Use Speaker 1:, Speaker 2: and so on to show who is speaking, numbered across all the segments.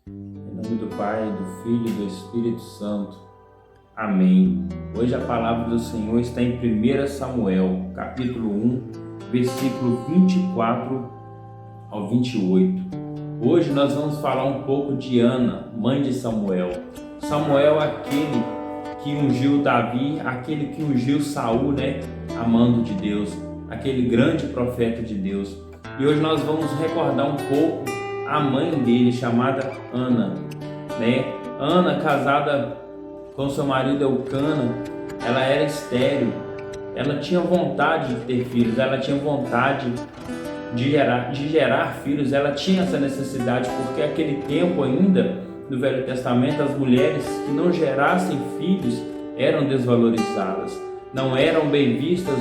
Speaker 1: Em nome do Pai, do Filho e do Espírito Santo. Amém. Hoje a palavra do Senhor está em 1 Samuel, capítulo 1, versículo 24 ao 28. Hoje nós vamos falar um pouco de Ana, mãe de Samuel. Samuel é aquele que ungiu Davi, aquele que ungiu Saul, amando de Deus, aquele grande profeta de Deus. E hoje nós vamos recordar um pouco a mãe dele, chamada Ana, Ana, casada com seu marido Eucana, ela era estéril, ela tinha vontade de ter filhos, ela tinha vontade de gerar filhos, ela tinha essa necessidade, porque naquele tempo ainda, no Velho Testamento, as mulheres que não gerassem filhos eram desvalorizadas, não eram bem vistas,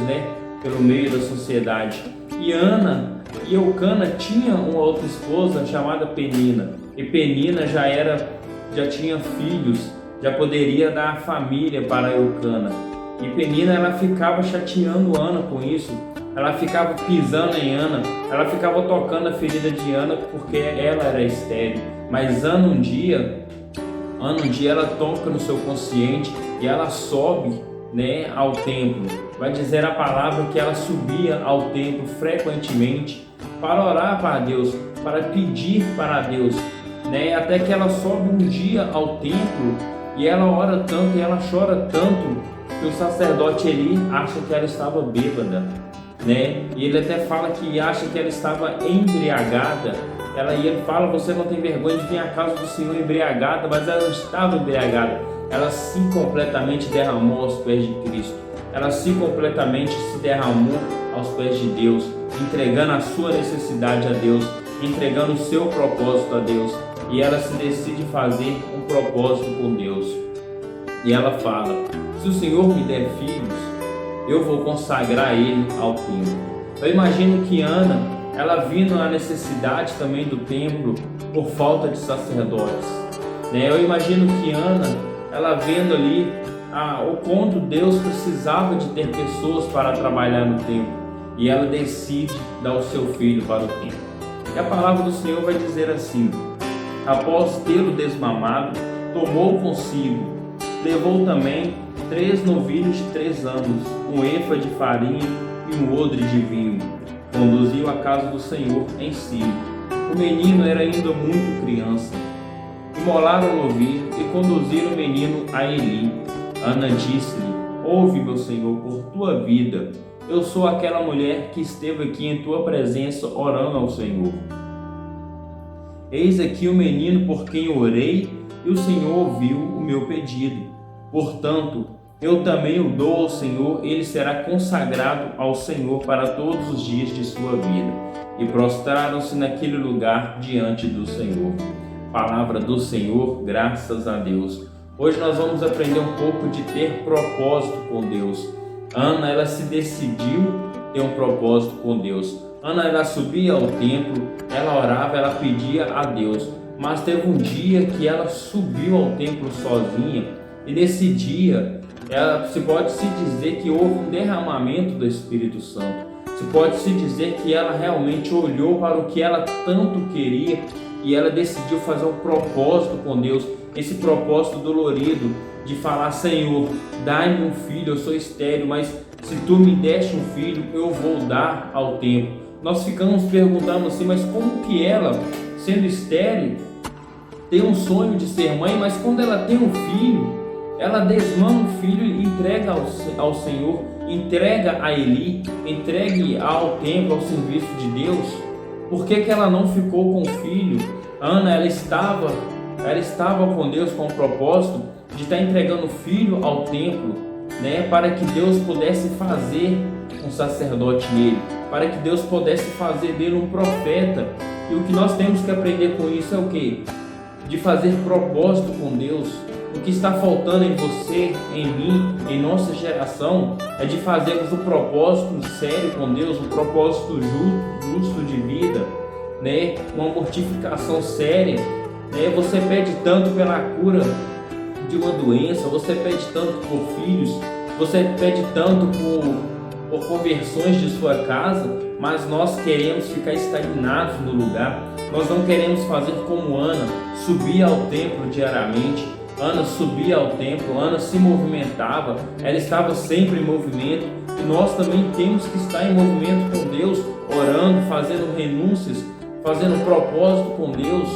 Speaker 1: pelo meio da sociedade. E Ana e Eucana tinha uma outra esposa chamada Penina, e Penina já tinha filhos, já poderia dar família para Eucana. E Penina, ela ficava chateando Ana com isso, ela ficava pisando em Ana, ela ficava tocando a ferida de Ana porque ela era estéril. Mas Ana um dia ela toca no seu consciente e ela sobe, ao templo. Vai dizer a palavra que ela subia ao templo frequentemente para orar para Deus, para pedir para Deus, até que ela sobe um dia ao templo e ela ora tanto e ela chora tanto que o sacerdote Eli acha que ela estava bêbada, e ele até fala que acha que ela estava embriagada. E ele fala: você não tem vergonha de vir à casa do Senhor embriagada? Mas ela não estava embriagada, ela se completamente derramou aos pés de Cristo, ela se completamente se derramou aos pés de Deus, entregando a sua necessidade a Deus, entregando o seu propósito a Deus. E ela se decide fazer um propósito com Deus. E ela fala: se o Senhor me der filhos, eu vou consagrar ele ao templo. Eu imagino que Ana, ela vindo a necessidade também do templo por falta de sacerdotes. Eu imagino que Ana, ela vendo ali o quanto Deus precisava de ter pessoas para trabalhar no templo. E ela decide dar o seu filho para o templo. E a palavra do Senhor vai dizer assim: após tê-lo desmamado, tomou consigo, levou também 3 novilhos de 3 anos, um efa de farinha e um odre de vinho. Conduziu à casa do Senhor em Silo. O menino era ainda muito criança. Imolaram o novilho e conduziram o menino a Eli. Ana disse-lhe: ouve, meu Senhor, por tua vida. Eu sou aquela mulher que esteve aqui em tua presença orando ao Senhor. Eis aqui o menino por quem orei, e o Senhor ouviu o meu pedido. Portanto, eu também o dou ao Senhor, ele será consagrado ao Senhor para todos os dias de sua vida. E prostraram-se naquele lugar diante do Senhor. Palavra do Senhor, graças a Deus. Hoje nós vamos aprender um pouco de ter propósito com Deus. Ana, ela se decidiu ter um propósito com Deus. Ana, ela subia ao templo, ela orava, ela pedia a Deus. Mas teve um dia que ela subiu ao templo sozinha, e nesse dia se pode se dizer que houve um derramamento do Espírito Santo. Se pode se dizer que ela realmente olhou para o que ela tanto queria e ela decidiu fazer um propósito com Deus. Esse propósito dolorido de falar: Senhor, dai-me um filho, eu sou estéril, mas se tu me deste um filho, eu vou dar ao templo. Nós ficamos perguntando assim: mas como que ela, sendo estéril, tem um sonho de ser mãe, mas quando ela tem um filho, ela desmama o filho e entrega ao Senhor, entrega a Eli, entregue ao templo, ao serviço de Deus? Por que ela não ficou com o filho? Ana, ela estava com Deus com o propósito de estar entregando o filho ao templo, para que Deus pudesse fazer um sacerdote nele, para que Deus pudesse fazer dele um profeta. E o que nós temos que aprender com isso é o quê? De fazer propósito com Deus. O que está faltando em você, em mim, em nossa geração, é de fazermos um propósito sério com Deus, um propósito justo de vida, uma mortificação séria. Você pede tanto pela cura de uma doença, você pede tanto por filhos, você pede tanto por conversões de sua casa, mas nós queremos ficar estagnados no lugar. Nós não queremos fazer como Ana, subir ao templo diariamente. Ana subia ao templo, Ana se movimentava, ela estava sempre em movimento, e nós também temos que estar em movimento com Deus, orando, fazendo renúncias, fazendo propósito com Deus.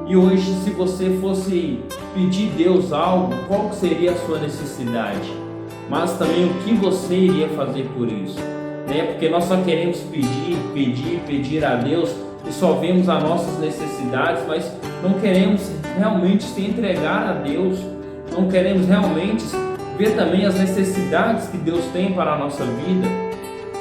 Speaker 1: E hoje, se você fosse pedir a Deus algo, qual seria a sua necessidade? Mas também o que você iria fazer por isso, né? Porque nós só queremos pedir a Deus, e só vemos as nossas necessidades, mas não queremos realmente se entregar a Deus, não queremos realmente ver também as necessidades que Deus tem para a nossa vida,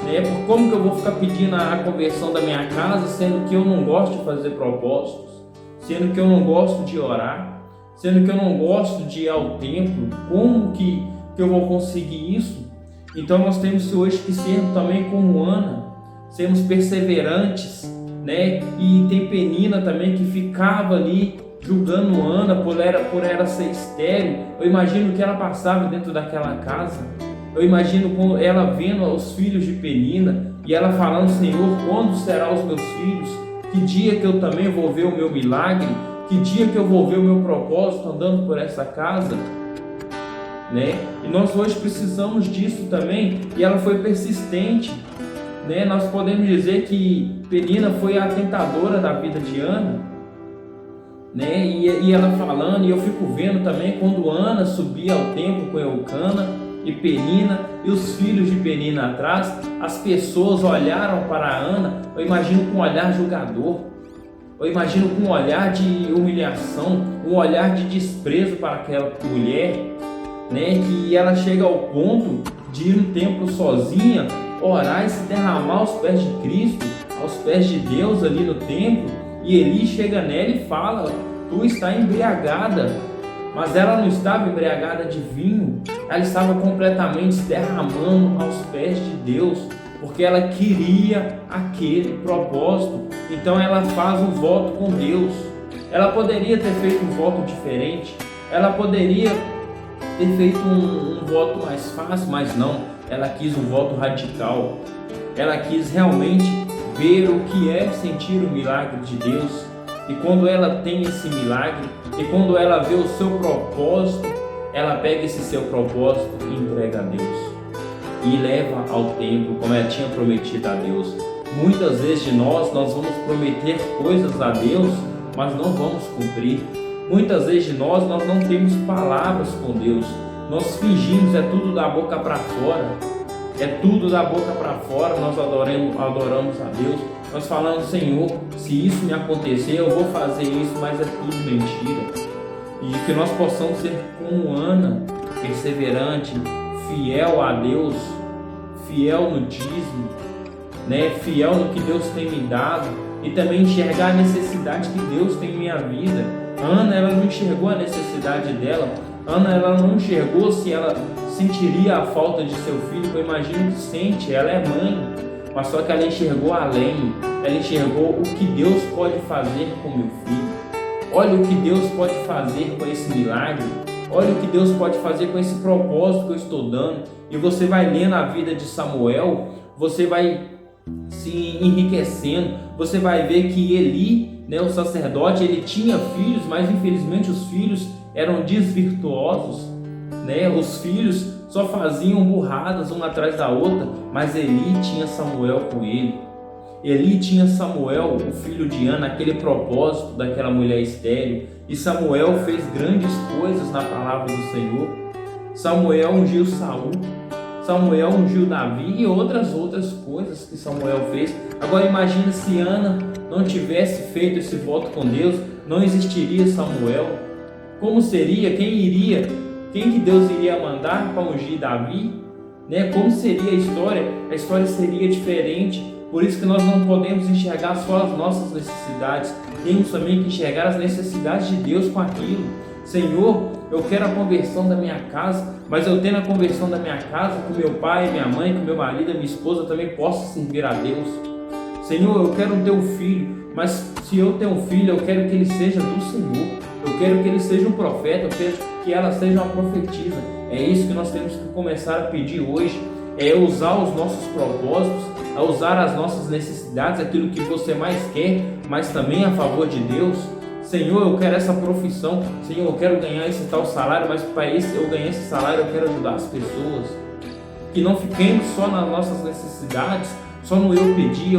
Speaker 1: né? Como que eu vou ficar pedindo a conversão da minha casa, sendo que eu não gosto de fazer propósitos, sendo que eu não gosto de orar, sendo que eu não gosto de ir ao templo? Como que eu vou conseguir isso? Então nós temos hoje que ser também como Ana, sermos perseverantes, né? E tem Penina também que ficava ali julgando Ana por ela ser estéril. Eu imagino o que ela passava dentro daquela casa. Eu imagino ela vendo os filhos de Penina e ela falando: Senhor, quando serão os meus filhos? Que dia que eu também vou ver o meu milagre? Que dia que eu vou ver o meu propósito andando por essa casa? Né? E nós hoje precisamos disso também. E ela foi persistente, né? Nós podemos dizer que Penina foi a tentadora da vida de Ana, né? E ela falando, e eu fico vendo também quando Ana subia ao templo com Eucana e Penina e os filhos de Penina atrás, as pessoas olharam para Ana, eu imagino com um olhar julgador, eu imagino com um olhar de humilhação, um olhar de desprezo para aquela mulher, né? Que ela chega ao ponto de ir no templo sozinha, orar e se derramar aos pés de Cristo, aos pés de Deus ali no templo, e Eli chega nela e fala: tu está embriagada. Mas ela não estava embriagada de vinho, ela estava completamente se derramando aos pés de Deus, porque ela queria aquele propósito. Então ela faz um voto com Deus. Ela poderia ter feito um voto diferente, ela poderia ter feito um voto mais fácil, mas não, ela quis um voto radical. Ela quis realmente ver o que é sentir o milagre de Deus. E quando ela tem esse milagre, e quando ela vê o seu propósito, ela pega esse seu propósito e entrega a Deus, e leva ao templo, como ela tinha prometido a Deus. Muitas vezes de nós vamos prometer coisas a Deus, mas não vamos cumprir. Muitas vezes de nós não temos palavras com Deus, nós fingimos, é tudo da boca para fora. É tudo da boca para fora, nós adoramos a Deus, nós falamos: Senhor, se isso me acontecer, eu vou fazer isso, mas é tudo mentira. E que nós possamos ser como Ana, perseverante, fiel a Deus, fiel no dízimo, né? Fiel no que Deus tem me dado, e também enxergar a necessidade que Deus tem em minha vida. Ana, ela não enxergou a necessidade dela. Ana, ela não enxergou se ela sentiria a falta de seu filho, que eu imagino que sente, ela é mãe, mas só que ela enxergou além, ela enxergou o que Deus pode fazer com meu filho. Olha o que Deus pode fazer com esse milagre, olha o que Deus pode fazer com esse propósito que eu estou dando. E você vai lendo a vida de Samuel, você vai se enriquecendo, você vai ver que Eli, né, o sacerdote, ele tinha filhos, mas infelizmente os filhos eram desvirtuosos, né? Os filhos só faziam burradas uma atrás da outra, mas Eli tinha Samuel com ele. Eli tinha Samuel, o filho de Ana, aquele propósito daquela mulher estéril, e Samuel fez grandes coisas na palavra do Senhor. Samuel ungiu Saul, Samuel ungiu Davi e outras coisas que Samuel fez. Agora imagine se Ana não tivesse feito esse voto com Deus, não existiria Samuel. Como seria? Quem iria? Quem que Deus iria mandar para ungir Davi? Né? Como seria a história? A história seria diferente. Por isso que nós não podemos enxergar só as nossas necessidades. Temos também que enxergar as necessidades de Deus com aquilo. Senhor, eu quero a conversão da minha casa, mas eu tendo a conversão da minha casa, com meu pai, minha mãe, com meu marido, minha esposa, também posso servir a Deus. Senhor, eu quero ter um filho, mas se eu tenho um filho, eu quero que ele seja do Senhor. Eu quero que ele seja um profeta, eu quero que ela seja uma profetisa. É isso que nós temos que começar a pedir hoje. é usar os nossos propósitos, a usar as nossas necessidades, aquilo que você mais quer, mas também a favor de Deus. Senhor, eu quero essa profissão, Senhor, eu quero ganhar esse tal salário, mas para eu ganhar esse salário eu quero ajudar as pessoas. Que não fiquemos só nas nossas necessidades, só no eu pedi,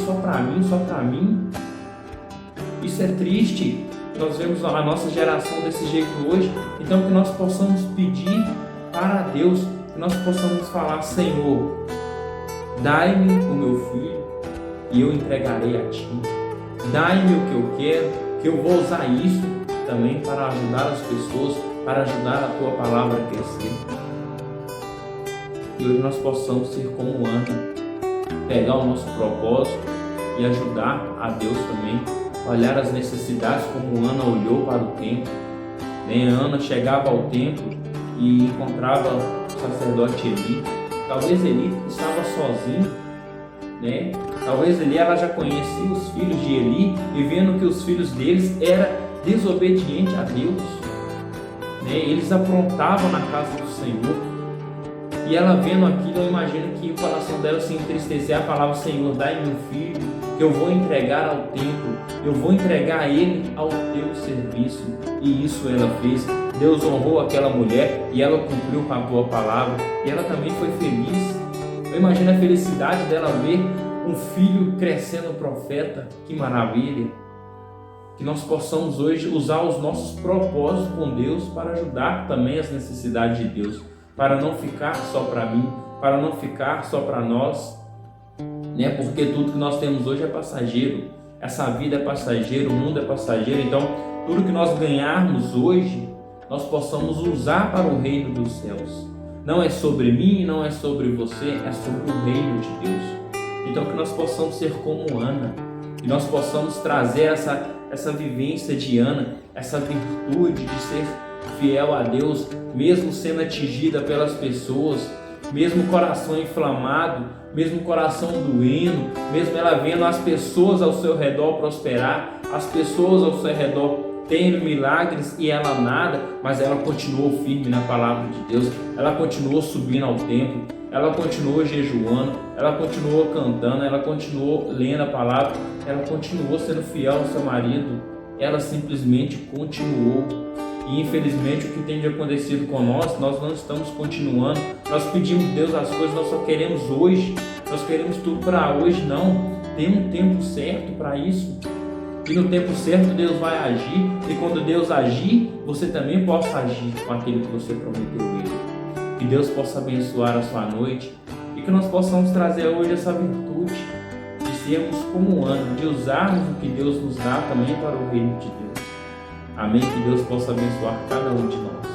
Speaker 1: só para mim. Isso é triste. Nós vemos a nossa geração desse jeito hoje. Então que nós possamos pedir para Deus, que nós possamos falar: Senhor, dai-me o meu filho e eu entregarei a Ti. Dai-me o que eu quero, que eu vou usar isso também para ajudar as pessoas, para ajudar a Tua palavra a crescer. E hoje nós possamos ser como Ana, pegar o nosso propósito e ajudar a Deus também, olhar as necessidades como Ana olhou para o templo. Ana chegava ao templo e encontrava o sacerdote Eli. Talvez Eli estava sozinho, Talvez Eli, ela já conhecia os filhos de Eli e vendo que os filhos deles eram desobedientes a Deus, eles aprontavam na casa do Senhor. E ela vendo aquilo, eu imagino que o coração dela se entristecia. A palavra: Senhor, dai meu filho, que eu vou entregar ao templo, eu vou entregar ele ao teu serviço. E isso ela fez. Deus honrou aquela mulher e ela cumpriu com a tua palavra. E ela também foi feliz. Eu imagino a felicidade dela ver um filho crescendo profeta. Que maravilha! Que nós possamos hoje usar os nossos propósitos com Deus para ajudar também as necessidades de Deus, para não ficar só para mim, para não ficar só para nós, porque tudo que nós temos hoje é passageiro, essa vida é passageira, o mundo é passageiro. Então tudo que nós ganharmos hoje, nós possamos usar para o reino dos céus. Não é sobre mim, não é sobre você, é sobre o reino de Deus. Então que nós possamos ser como Ana, que nós possamos trazer essa vivência de Ana, essa virtude de ser fiel a Deus, mesmo sendo atingida pelas pessoas, mesmo coração inflamado, mesmo coração doendo, mesmo ela vendo as pessoas ao seu redor prosperar, as pessoas ao seu redor tendo milagres e ela nada, mas ela continuou firme na palavra de Deus, ela continuou subindo ao templo, ela continuou jejuando, ela continuou cantando, ela continuou lendo a palavra, ela continuou sendo fiel ao seu marido, ela simplesmente continuou. E infelizmente o que tem acontecido com nós não estamos continuando. Nós pedimos a Deus as coisas, nós só queremos hoje, nós queremos tudo para hoje. Não, tem um tempo certo para isso. E no tempo certo Deus vai agir. E quando Deus agir, você também possa agir com aquilo que você prometeu a Ele. Que Deus possa abençoar a sua noite e que nós possamos trazer hoje essa virtude de sermos como Ana, de usarmos o que Deus nos dá também para o reino de Deus. Amém? Que Deus possa abençoar cada um de nós.